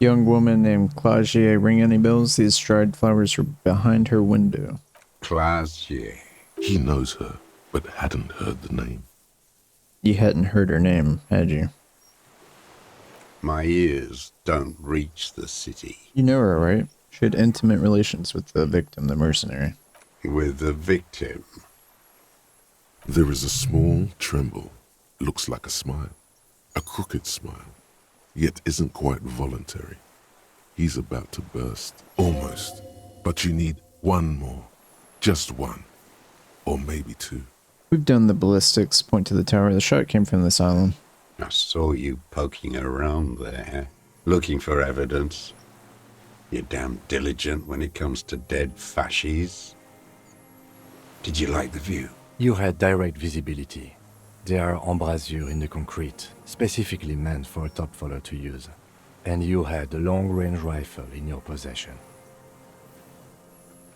Young woman named Claudia. Ring any bells? These dried flowers are behind her window. Claudia. He knows her, but hadn't heard the name. You hadn't heard her name, had you? My ears don't reach the city. You know her, right? She had intimate relations with the victim, the mercenary. With the victim? There is a small tremble. Looks like a smile. A crooked smile. Yet isn't quite voluntary. He's about to burst. Almost. But you need one more. Just one. Or maybe two. We've done the ballistics. Point to the tower. The shot came from this island. I saw you poking around there, looking for evidence. You're damn diligent when it comes to dead fascies. Did you like the view? You had direct visibility. There are embrasures in the concrete, specifically meant for a top follower to use. And you had a long-range rifle in your possession.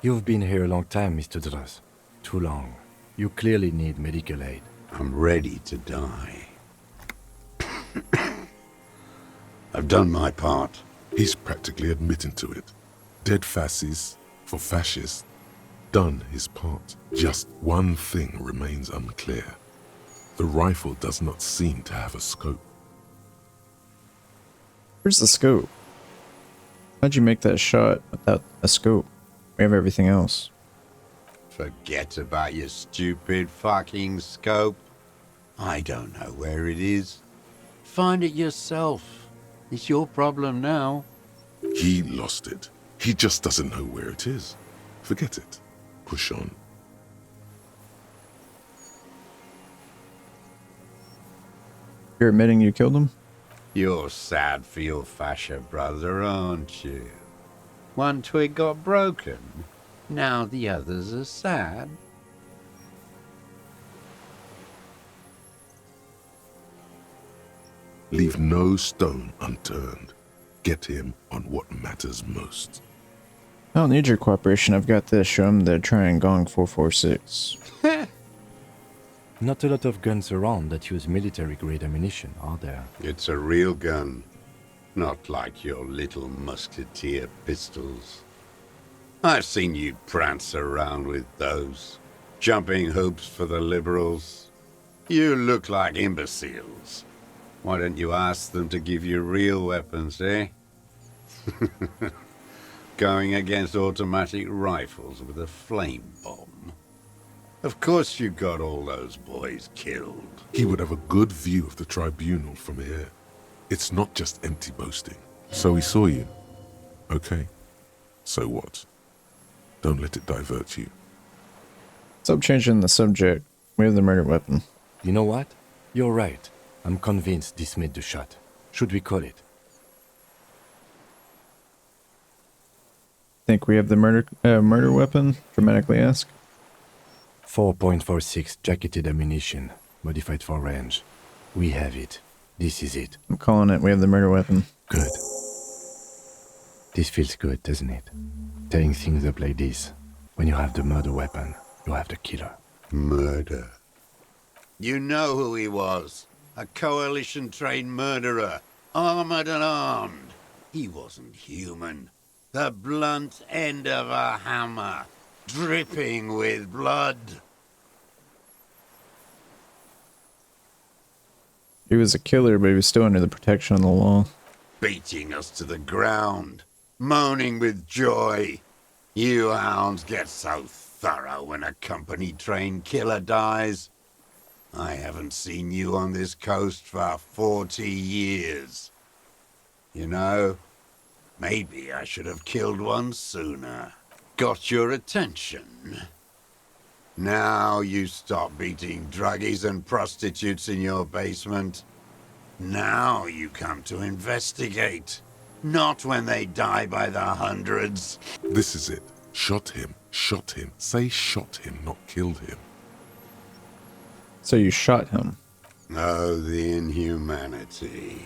You've been here a long time, Mr. Dras. Too long. You clearly need medical aid. I'm ready to die. I've done my part. He's practically admitting to it. Dead fascists for fascists. Done his part. Just one thing remains unclear. The rifle does not seem to have a scope. Where's the scope? How'd you make that shot without a scope? We have everything else. Forget about your stupid fucking scope. I don't know where it is. Find it yourself. It's your problem now. He lost it. He just doesn't know where it is. Forget it. Push on. You're admitting you killed him? You're sad for your fascia brother, aren't you? One twig got broken. Now the others are sad. Leave no stone unturned. Get him on what matters most. I don't need your cooperation. I've got this. Show him the Triangong 446. Not a lot of guns around that use military-grade ammunition, are there? It's a real gun. Not like your little musketeer pistols. I've seen you prance around with those. Jumping hoops for the liberals. You look like imbeciles. Why don't you ask them to give you real weapons, eh? Going against automatic rifles with a flame bomb. Of course you got all those boys killed. He would have a good view of the tribunal from here. It's not just empty boasting. So he saw you. Okay. So what? Don't let it divert you. Stop changing the subject. We have the murder weapon. You know what? You're right. I'm convinced this made the shot. Should we call it? Think we have the murder weapon? Dramatically ask. 4.46 jacketed ammunition, modified for range. We have it. This is it. I'm calling it. We have the murder weapon. Good. This feels good, doesn't it? Tearing things up like this. When you have the murder weapon, you have the killer. Murder. You know who he was. A coalition-trained murderer. Armored and armed. He wasn't human. The blunt end of a hammer. Dripping with blood. He was a killer, but he was still under the protection of the law. Beating us to the ground. Moaning with joy. You hounds get so thorough when a company-trained killer dies. I haven't seen you on this coast for 40 years. You know, maybe I should have killed one sooner. Got your attention. Now you stop beating druggies and prostitutes in your basement. Now you come to investigate. Not when they die by the hundreds. This is it. Shot him. Shot him. Say shot him, not killed him. So you shot him. Oh, the inhumanity.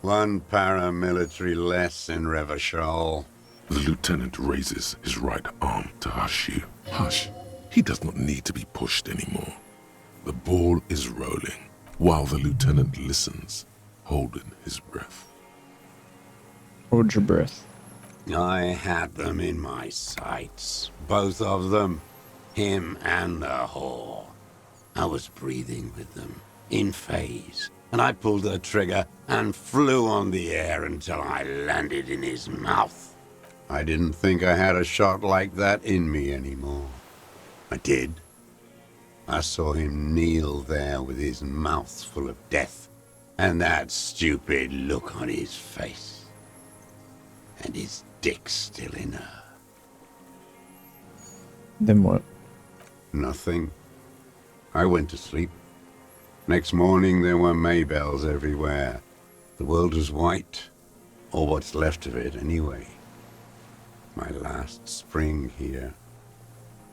One paramilitary less in Revachol. The lieutenant raises his right arm to hush you. Hush. He does not need to be pushed anymore. The ball is rolling, while the lieutenant listens, holding his breath. Hold your breath. I had them in my sights, both of them, him and the whore. I was breathing with them, in phase, and I pulled the trigger and flew on the air until I landed in his mouth. I didn't think I had a shot like that in me anymore. I did. I saw him kneel there with his mouth full of death, and that stupid look on his face. And his dick still in her. Then what? Nothing. I went to sleep. Next morning there were Maybells everywhere. The world was white, or what's left of it anyway. My last spring here.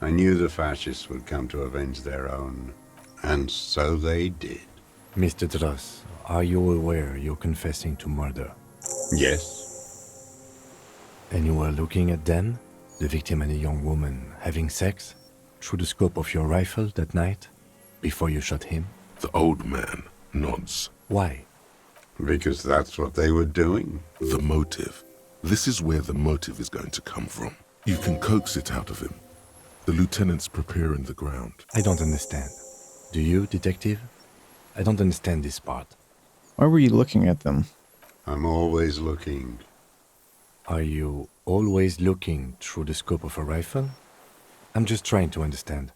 I knew the fascists would come to avenge their own, and so they did. Mr. Dross, are you aware you're confessing to murder? Yes. And you were looking at them, the victim and a young woman, having sex, through the scope of your rifle that night, before you shot him? The old man nods. Why? Because that's what they were doing. The motive. This is where the motive is going to come from. You can coax it out of him. The lieutenant's preparing the ground. I don't understand. Do you, detective? I don't understand this part. Why were you looking at them? I'm always looking. Are you always looking through the scope of a rifle? I'm just trying to understand.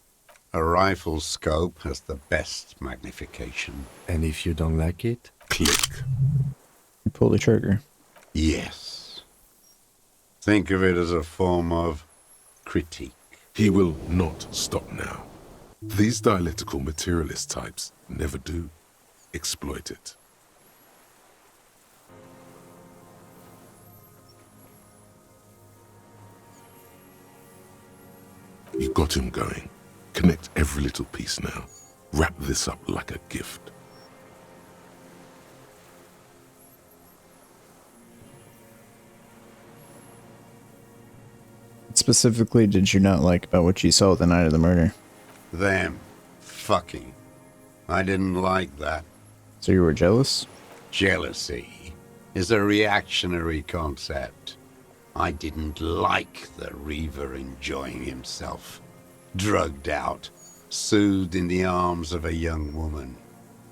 A rifle scope has the best magnification. And if you don't like it? Click. You pull the trigger. Yes. Think of it as a form of critique. He will not stop now. These dialectical materialist types never do. Exploit it. You got him going. Connect every little piece now. Wrap this up like a gift. What specifically did you not like about what you saw the night of the murder? Them fucking. I didn't like that. So you were jealous? Jealousy is a reactionary concept. I didn't like the Reaver enjoying himself. Drugged out, soothed in the arms of a young woman.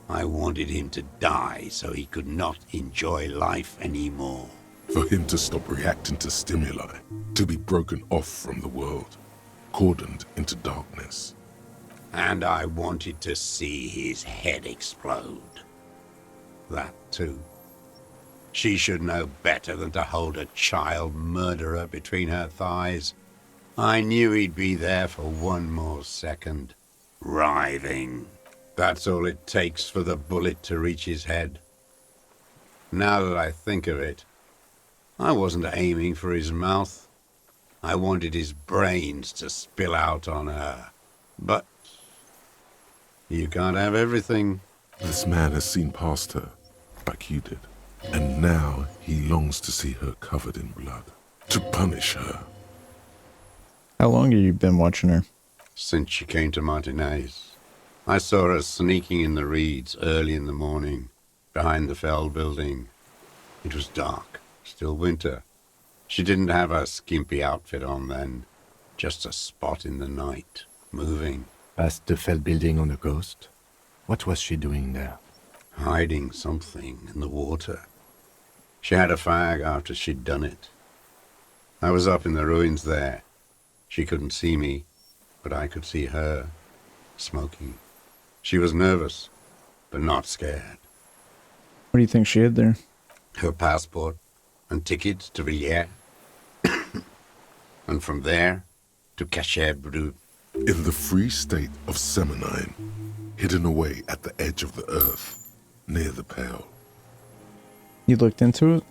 I wanted him to die so he could not enjoy life anymore. For him to stop reacting to stimuli. To be broken off from the world. Cordoned into darkness. And I wanted to see his head explode. That too. She should know better than to hold a child murderer between her thighs. I knew he'd be there for one more second. Writhing. That's all it takes for the bullet to reach his head. Now that I think of it, I wasn't aiming for his mouth. I wanted his brains to spill out on her. But you can't have everything. This man has seen past her, like you did. And now he longs to see her covered in blood. To punish her. How long have you been watching her? Since she came to Martinez. I saw her sneaking in the reeds early in the morning, behind the Fell building. It was dark, still winter. She didn't have a skimpy outfit on then, just a spot in the night, moving. Past the Fell building on the coast? What was she doing there? Hiding something in the water. She had a fag after she'd done it. I was up in the ruins there. She couldn't see me, but I could see her, smoking. She was nervous, but not scared. What do you think she hid there? Her passport and tickets to Villiers. And from there to Cachet Brut. In the free state of Seminine, hidden away at the edge of the earth, near the Pale. You looked into it?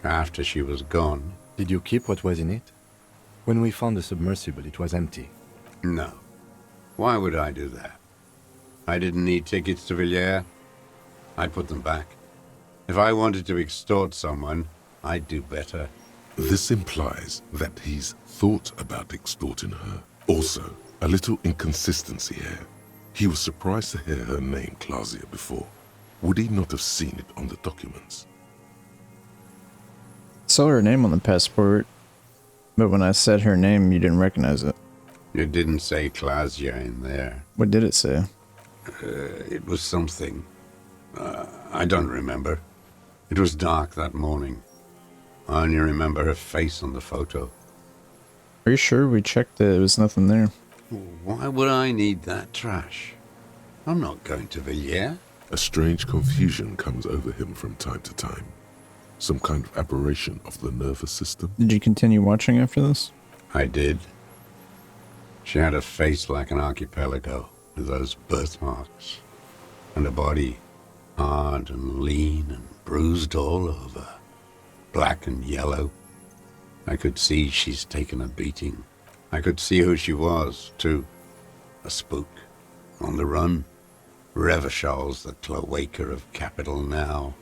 After she was gone, Did you keep what was in it? When we found the submersible, it was empty. no. Why would I do that? I didn't need tickets to Villiers. I'd put them back. If I wanted to extort someone, I'd do better. This implies that he's thought about extorting her. Also, a little inconsistency here. He was surprised to hear her name Clausia before. Would he not have seen it on the documents? saw her name on the passport, but when I said her name, you didn't recognize it. It didn't say Klasia in there. What did it say? It was something. I don't remember. It was dark that morning. I only remember her face on the photo. Are you sure we checked it? There was nothing there. Why would I need that trash? I'm not going to Villiers. A strange confusion comes over him from time to time. Some kind of aberration of the nervous system. Did you continue watching after this? I did. She had a face like an archipelago, with those birthmarks, and a body hard and lean and bruised all over, black and yellow. I could see she's taken a beating. I could see who she was, too. A spook, on the run. Revishal's the cloaca of capital now.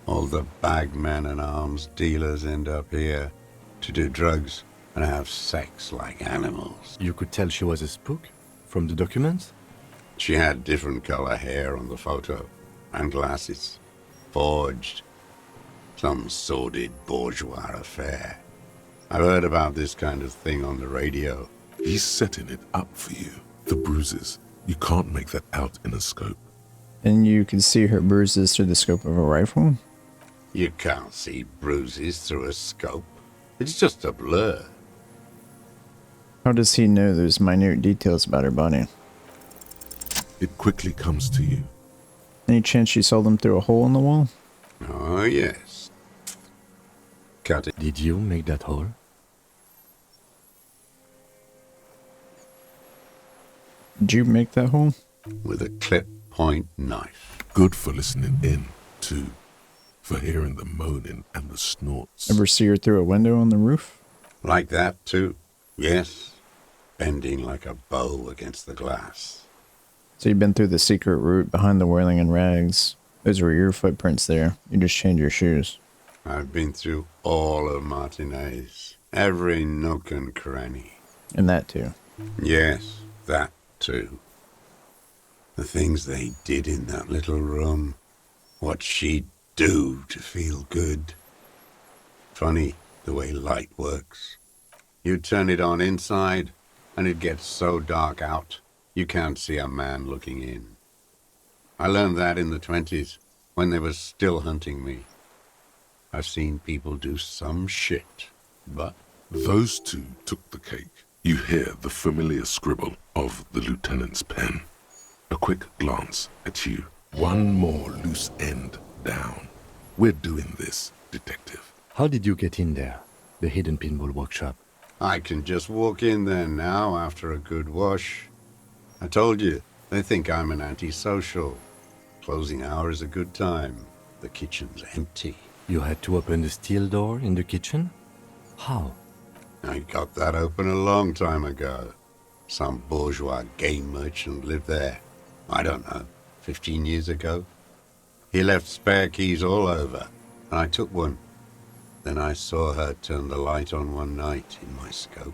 All the bagmen and arms dealers end up here to do drugs and have sex like animals. You could tell she was a spook from the documents? She had different color hair on the photo, and glasses. Forged. Some sordid bourgeois affair. I've heard about this kind of thing on the radio. He's setting it up for you. The bruises. You can't make that out in a scope. And you could see her bruises through the scope of a rifle? You can't see bruises through a scope. It's just a blur. How does he know those minute details about her body? It quickly comes to you. Any chance she saw them through a hole in the wall? Oh, yes. Cut it. Did you make that hole? Did you make that hole? With a clip point knife. Good for listening in, too. For hearing the moaning and the snorts. Ever see her through a window on the roof? Like that, too. Yes. Bending like a bow against the glass. So you've been through the secret route behind the whirling and rags. Those were your footprints there. You just changed your shoes. I've been through all of Martinez. Every nook and cranny. And that too. Yes, that too. The things they did in that little room. What she'd do to feel good. Funny the way light works. You turn it on inside, and it gets so dark out, you can't see a man looking in. I learned that in the 20s, when they were still hunting me. I've seen people do some shit, but... Those two took the cake. You hear the familiar scribble of the lieutenant's pen. A quick glance at you. One more loose end down. We're doing this, detective. How did you get in there? The hidden pinball workshop. I can just walk in there now after a good wash. I told you, they think I'm an antisocial. Closing hour is a good time. The kitchen's empty. You had to open the steel door in the kitchen? How? I got that open a long time ago. Some bourgeois game merchant lived there. I don't know, 15 years ago. He left spare keys all over, and I took one. Then I saw her turn the light on one night in my scope.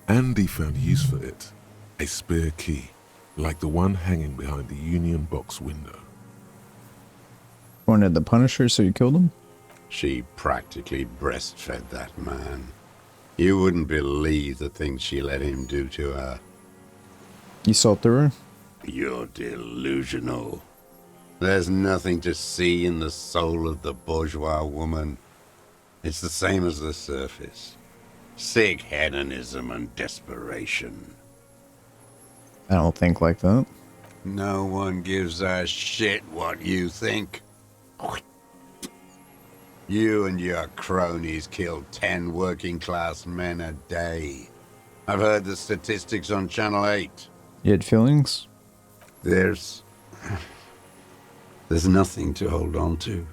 Andy found use for it. A spare key, like the one hanging behind the Union box window. Wanted the Punisher, so you killed him? She practically breastfed that man. You wouldn't believe the things she let him do to her. You saw through her? You're delusional. There's nothing to see in the soul of the bourgeois woman. It's the same as the surface. Sick hedonism and desperation. I don't think like that. No one gives a shit what you think. You and your cronies kill 10 working-class men a day. I've heard the statistics on Channel 8. You had feelings? There's nothing to hold on to.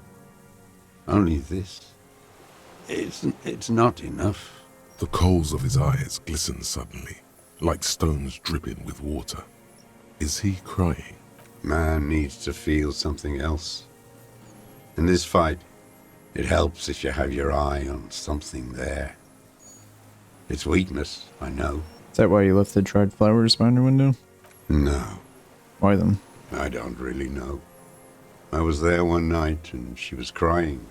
Only this. It's not enough. The coals of his eyes glisten suddenly, like stones dripping with water. Is he crying? Man needs to feel something else. In this fight, it helps if you have your eye on something there. It's weakness, I know. Is that why you left the dried flowers behind your window? No, Why them? I don't really know. I was there one night and she was crying.